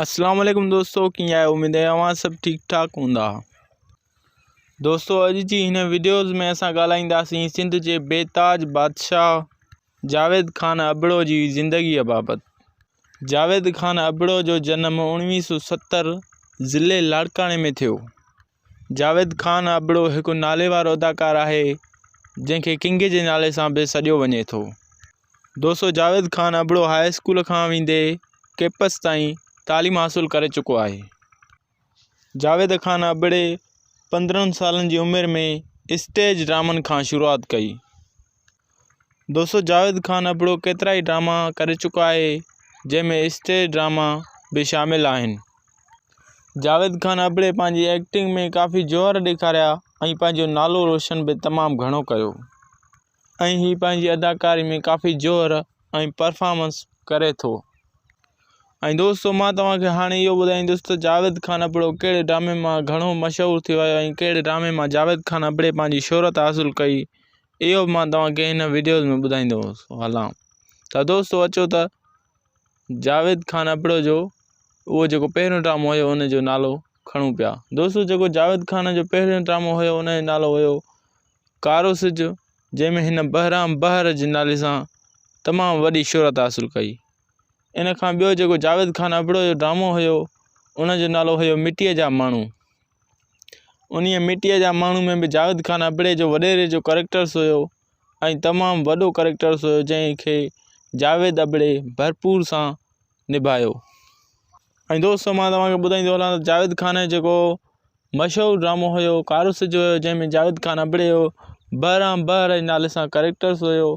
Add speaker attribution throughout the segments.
Speaker 1: अस्सलाम वालेकुम दोस्तों, कीअं आहियो? उम्मीद है अवां सब ठीक ठाक हूंदा। दोस्तों अॼु जी हिन वीडियोज़ में असां ॻाल्हाईंदासीं सिंध जे बेताज बादशाह जावेद खान अबड़ो जी ज़िंदगीअ बाबति। जावेद खान अबड़ो जो जन्म 1970 ज़िले लाड़काणे में थियो। जावेद खान अबड़ो हिकु नालेवारो अदाकार आहे जंहिंखे किंग जे नाले सां बि सॾियो वञे थो। दोस्तों जावेद खान अबड़ो हाई स्कूल खां वेंदे कैंपस ताईं तालीम हासिल करे चुको आहे। जावेद खान अबड़े 15 सालनि जी उमिरि में स्टेज ड्रामनि खां शुरूआत कई। दोस्तों जावेद खान अबड़ो केतिरा ई ड्रामा करे चुको आहे जंहिंमें स्टेज ड्रामा भी शामिल आहिनि। जावेद खान अबड़े पंहिंजी एक्टिंग में काफ़ी जोर ॾेखारिया ऐं पंहिंजो नालो रोशन भी तमामु घणो कयो ऐं ही पंहिंजी अदाकारी में काफ़ी जोर ऐं परफॉर्मेंस करे थो। ऐं दोस्तों मां तव्हांखे हाणे इहो ॿुधाईंदुसि त जावेद खान अबड़ो कहिड़े ड्रामे मां घणो मशहूरु थियो आहे ऐं कहिड़े ड्रामे मां जावेद खान अबड़े पंहिंजी शोहरत हासिल कई, इहो मां तव्हांखे हिन वीडियोज़ में ॿुधाईंदो हलां। त दोस्तों अचो त जावेद खान अबड़ो जो उहो जेको पहिरियों ड्रामो हुयो उन जो नालो खणूं पिया। दोस्तों जेको जावेद खान जो पहिरियों ड्रामो हुयो उन जो नालो हुयो कारो सिज, जंहिंमें हिन बहराम बहर जे नाले सां तमामु वॾी शोहरत हासिल कई। इन खां ॿियो जेको जावेद खान अबड़ो जो ड्रामो हुयो उन जो नालो हुयो मिटीअ जा माण्हू। उन्हीअ मिटीअ जा माण्हू में बि जावेद खान अबड़े जो वॾेरे जो करेक्टर्स हुयो ऐं तमामु वॾो करेक्टर्स हुयो जंहिंखे जावेद अबड़े भरपूर सां निभायो। ऐं दोस्तों मां तव्हांखे ॿुधाईंदो हलां त जावेद खान जो जेको मशहूरु ड्रामो हुयो कारो सिज हुयो जंहिंमें जावेद खान अबड़े जो बहराम बहर जे नाले सां करेक्टर्स हुयो,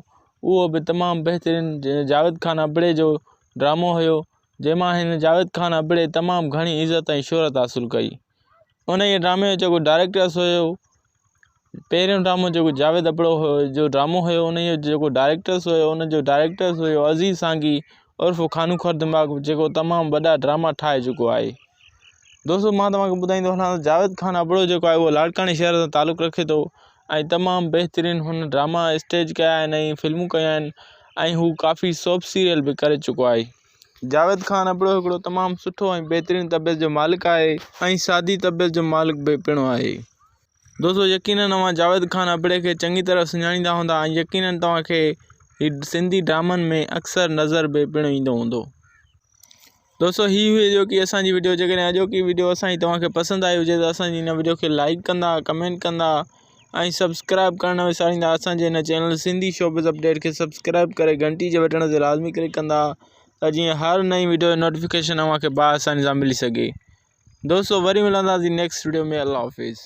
Speaker 1: उहो बि तमामु बहितरीनु जावेद खान अबड़े जो ड्रामो हुयो जंहिंमां हिन जावेद खान अबड़े तमामु घणी इज़त ऐं शोहरत हासिल कई। उन जे ड्रामे जो जेको डायरेक्टर्स हुयो, पहिरियों ड्रामो जेको जावेद अबड़ो जो ड्रामो हुयो उन जो जेको डायरेक्टर्स हुयो अज़ीज़ सांगी उर्फ़ खानू खरदिमाग़, जेको तमामु वॾा ड्रामा ठाहे चुको आहे। दोस्तों मां तव्हांखे ॿुधाईंदो हलां त जावेद खान अबड़ो जेको आहे उहो लाड़काणे शहर सां तालुक़ु रखे थो ऐं तमामु बहितरीनु हुन ड्रामा स्टेज कया आहिनि ऐं फिल्मूं कया आहिनि ऐं हू काफ़ी सोप सीरियल भी करे चुको आहे। जावेद खान अबड़ो हिकिड़ो तमामु सुठो ऐं बहितरीनु तबियत जो मालिक आहे ऐं सादी तबियत जो मालिक भी पिणु आहे। दोस्तों यकीनन तव्हां जावेद खान अबड़े खे चङी तरह सुञाणींदा हूंदा ऐं यकीनन तव्हांखे सिंधी ड्रामनि में अक्सर नज़र भी पिणु ईंदो हूंदो। दोस्तों ही हुई जो कि असांजी वीडियो, जेकॾहिं अॼोकी वीडियो असांजी तव्हांखे पसंदि आई हुजे त असांजी हिन वीडियो खे लाइक कंदा, कमेंट कंदा ऐं सब्सक्राइब करण न विसारींदा। असांजे हिन चैनल सिंधी शोबिज़ अपडेट खे सब्सक्राइब करे घंटी जे बटण ते लाज़मी क्लिक कंदा त जीअं हर नई वीडियो जो नोटिफिकेशन तव्हांखे बाआसानी सां मिली सघे। दोस्तों वरी मिलंदासीं नेक्स्ट वीडियो में। अल्लाह हाफ़िज़।